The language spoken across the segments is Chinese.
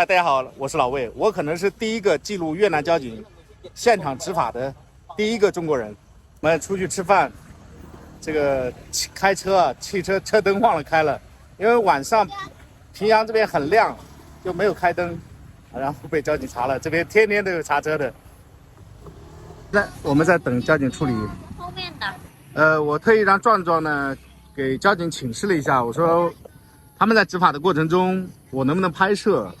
嗨，大家好，我是老魏。我可能是第一个记录越南交警现场执法的第一个中国人。我们出去吃饭，这个开车啊，汽车车灯忘了开了，因为晚上平阳这边很亮，就没有开灯，然后被交警查了。这边天天都有查车的。我们在等交警处理。后面的。我特意让壮壮呢给交警请示了一下，我说他们在执法的过程中，我能不能拍摄？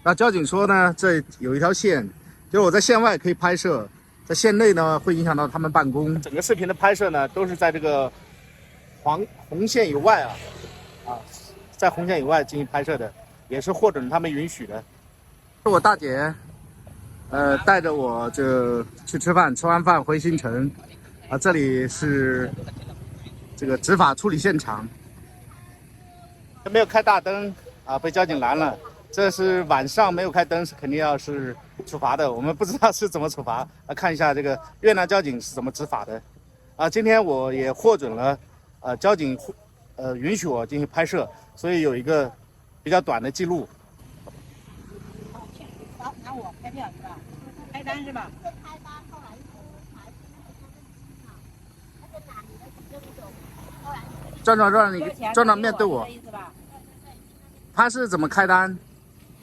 那交警说呢，这有一条线，就是我在线外可以拍摄，在线内呢会影响到他们办公。整个视频的拍摄呢，都是在这个红线以外在红线以外进行拍摄的，也是获准他们允许的。是我大姐，带着我就去吃饭，吃完饭回新城，这里是这个执法处理现场，没有开大灯被交警拦了。这是晚上没有开灯，是肯定要是处罚的。我们不知道是怎么处罚，看一下这个越南交警是怎么执法的。今天我也获准了，交警允许我进行拍摄，所以有一个比较短的记录。拿我开票是吧？开单是吧？开单，后来壮壮面对我，他是怎么开单？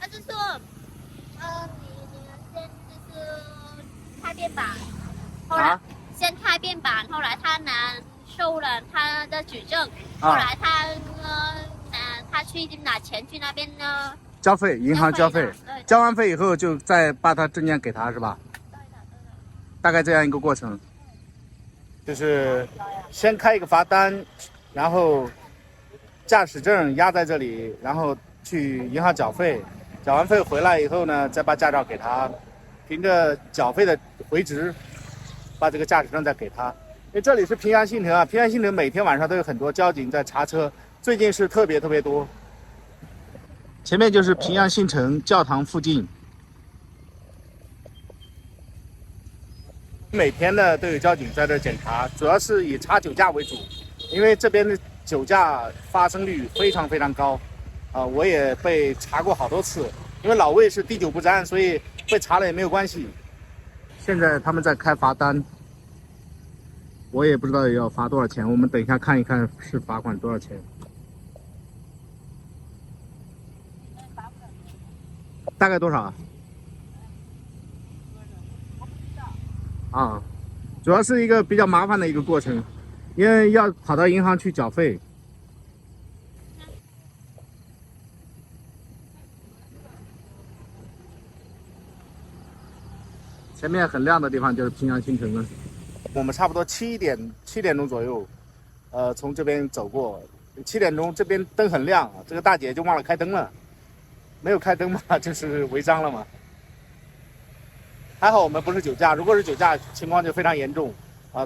他就说，你先就是开面板，后来先开面板，后来他收了他的举证，后来他去拿钱去那边呢。交费，银行交费，交完费以后就再把他证件给他，是吧？对的。大概这样一个过程，就是先开一个罚单，然后驾驶证压在这里，然后去银行缴费，缴完费回来以后呢，再把驾照给他，凭着缴费的回执，把这个驾驶证再给他。因为这里是平阳新城平阳新城每天晚上都有很多交警在查车，最近是特别多。前面就是平阳新城教堂附近，每天呢都有交警在这检查，主要是以查酒驾为主，因为这边的酒驾发生率非常高，我也被查过好多次，因为老魏是滴酒不沾，所以被查了也没有关系。现在他们在开罚单，我也不知道要罚多少钱，我们等一下看一看是罚款多少钱。大概多少主要是一个比较麻烦的一个过程，因为要跑到银行去缴费。前面很亮的地方就是平阳新城了。我们差不多7点钟左右，从这边走过。7点钟这边灯很亮，这个大姐就忘了开灯了。没有开灯嘛，就是违章了嘛。还好我们不是酒驾，如果是酒驾，情况就非常严重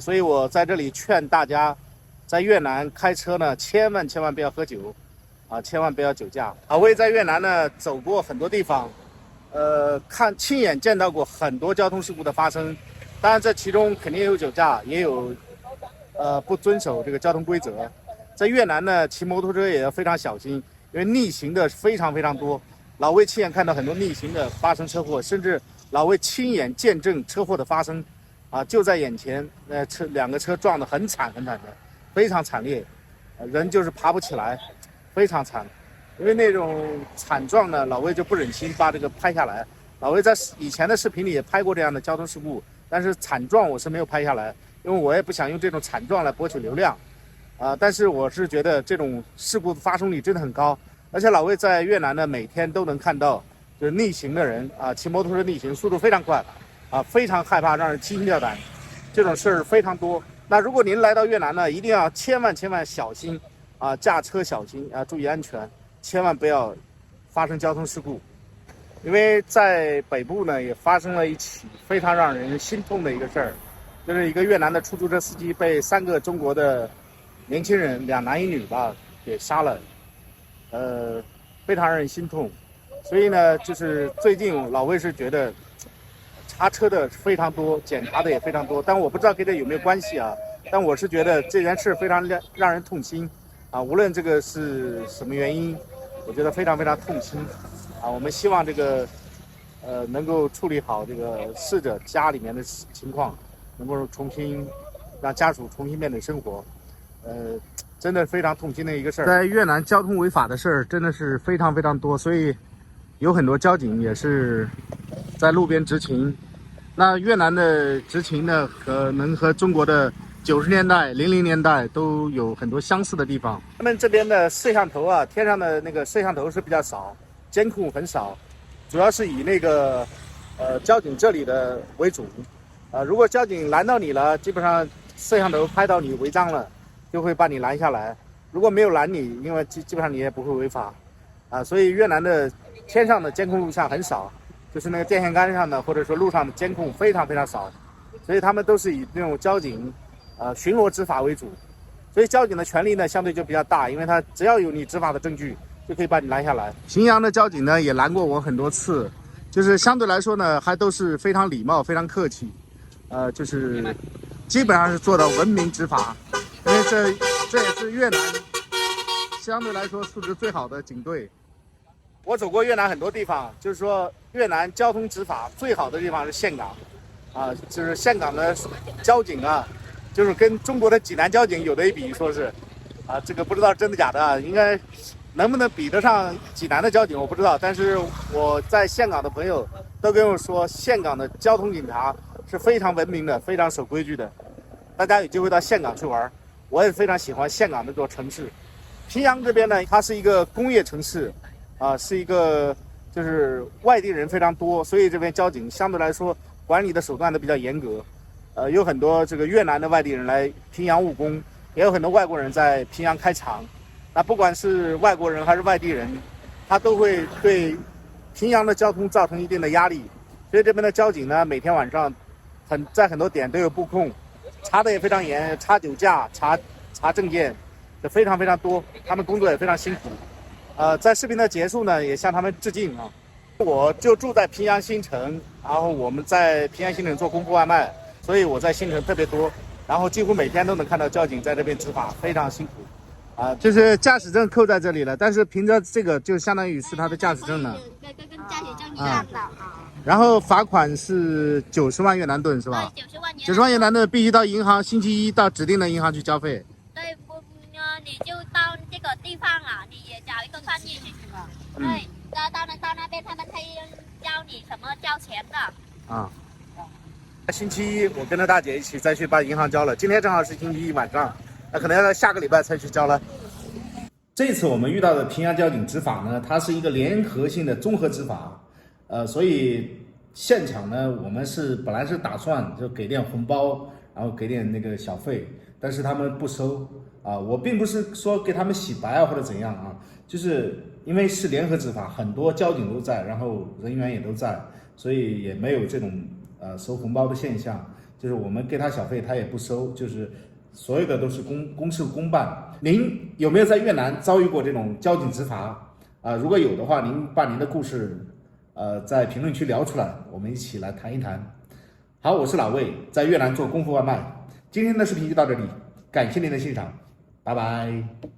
所以我在这里劝大家，在越南开车呢，千万不要喝酒千万不要酒驾我也在越南呢走过很多地方，亲眼见到过很多交通事故的发生。当然这其中肯定有酒驾，也有不遵守这个交通规则。在越南呢，骑摩托车也要非常小心，因为逆行的非常多。老魏亲眼看到很多逆行的发生车祸，甚至老魏亲眼见证车祸的发生就在眼前，两个车撞得很惨的，非常惨烈，人就是爬不起来，非常惨。因为那种惨状呢，老魏就不忍心把这个拍下来。老魏在以前的视频里也拍过这样的交通事故，但是惨状我是没有拍下来，因为我也不想用这种惨状来博取流量但是我是觉得这种事故的发生率真的很高。而且老魏在越南呢，每天都能看到就是逆行的人骑摩托车逆行，速度非常快非常害怕，让人提心吊胆，这种事儿非常多。那如果您来到越南呢，一定要千万小心驾车小心注意安全，千万不要发生交通事故。因为在北部呢，也发生了一起非常让人心痛的一个事儿，就是一个越南的出租车司机被3个中国的年轻人，2男1女吧，给杀了。非常让人心痛。所以呢，就是最近老魏是觉得查车的非常多，检查的也非常多，但我不知道跟这有没有关系但我是觉得这件事非常让人痛心无论这个是什么原因，我觉得非常痛心我们希望这个能够处理好这个逝者家里面的情况，能够重新让家属重新面对生活。真的非常痛心的一个事儿。在越南交通违法的事儿真的是非常非常多，所以有很多交警也是在路边执勤。那越南的执勤呢，可能和中国的90年代、00年代都有很多相似的地方。他们这边的摄像头啊，天上的那个摄像头是比较少，监控很少，主要是以那个交警这里的为主。如果交警拦到你了，基本上摄像头拍到你违章了，就会把你拦下来。如果没有拦你，因为基本上你也不会违法，所以越南的天上的监控录像很少，就是那个电线杆上的或者说路上的监控非常非常少，所以他们都是以那种交警巡逻执法为主，所以交警的权力呢相对就比较大，因为他只要有你执法的证据，就可以把你拦下来。平阳的交警呢也拦过我很多次，就是相对来说呢还都是非常礼貌、非常客气，就是基本上是做到文明执法。因为这也是越南相对来说素质最好的警队。我走过越南很多地方，就是说越南交通执法最好的地方是岘港，就是岘港的交警啊，就是跟中国的济南交警有的一比，说是这个不知道真的假的，应该能不能比得上济南的交警我不知道，但是我在岘港的朋友都跟我说，岘港的交通警察是非常文明的，非常守规矩的。大家有机会到岘港去玩，我也非常喜欢岘港这座城市。平阳这边呢，它是一个工业城市，是一个就是外地人非常多，所以这边交警相对来说管理的手段都比较严格。有很多这个越南的外地人来平阳务工，也有很多外国人在平阳开厂。那不管是外国人还是外地人，他都会对平阳的交通造成一定的压力。所以这边的交警呢，每天晚上在很多点都有布控。查的也非常严，查酒驾、查证件，这非常非常多，他们工作也非常辛苦。在视频的结束呢，也向他们致敬啊！我就住在平阳新城，然后我们在平阳新城做功夫外卖，所以我在新城特别多，然后几乎每天都能看到交警在这边执法，非常辛苦。就是驾驶证扣在这里了，但是凭着这个就相当于是他的驾驶证了。跟驾驶证一样的然后罚款是90万越南盾是吧？90万越南盾必须到银行，星期一到指定的银行去交费。对，你就到这个地方啊，你也找一个翻译，对，到那边他们可以教你什么交钱的。星期一我跟着大姐一起再去把银行交了，今天正好是星期一晚上，那可能要到下个礼拜才去交了。这次我们遇到的平阳交警执法呢，它是一个联合性的综合执法。所以现场呢，我们本来是打算就给点红包，然后给点那个小费，但是他们不收我并不是说给他们洗白或者怎样就是因为是联合执法，很多交警都在，然后人员也都在，所以也没有这种收红包的现象。就是我们给他小费，他也不收，就是所有的都是公事公办。您有没有在越南遭遇过这种交警执法如果有的话，您把您的故事在评论区聊出来，我们一起来谈一谈。好，我是老魏，在越南做功夫外卖。今天的视频就到这里，感谢您的欣赏，拜拜。